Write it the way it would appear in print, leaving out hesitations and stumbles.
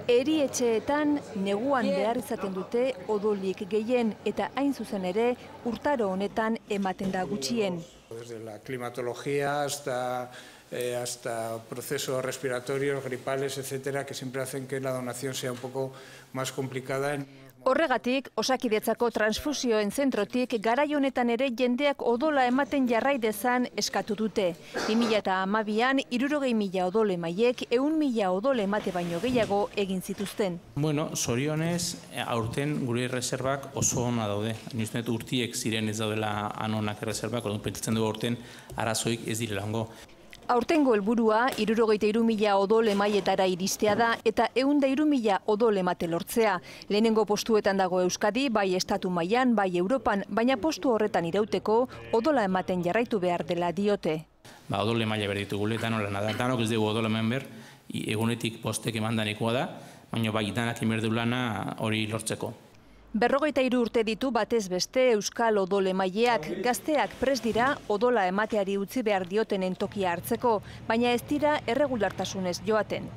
Erietxeetan neguan behar izaten dute odolik gehien eta hain zuzen ere urtaro honetan ematen da gutxien. Desde la climatología hasta procesos respiratorios, gripales, etcétera, que siempre hacen que la donación sea un poco más complicada. Horregatik, Osakidetzako transfusioen zentrotik garai honetan ere jendeak odola ematen jarrai dezan eskatu dute. 2012an 60.000 odol emaiek 100.000 odol emate baino gehiago egin zituzten. Bueno, zorionez, aurten gure erreserbak oso ona daude. Nik urtiek ziren ez daudela anonak erreserbak, orduan pentsatzen dugu aurten arazoik ez direla ongo. Aurtengo helburua 63.000 odol emaietara iristea da eta 103.000 odol emate lortzea. Lehenengo postuetan dago Euskadi, bai estatu mailan, bai Europan, baina postu horretan irauteko odola ematen jarraitu behar dela diote. Odol emaile behar ditugu, danok ez dugu odol eman behar, egunetik postek eman danikoa da, baina bai danak emerdu lana hori lortzeko. 53 urte ditu batez beste euskal odol emaileak, gazteak prest dira odola emateari utzi behar diotenen tokia hartzeko, baina ez dira erregulartasunez joaten.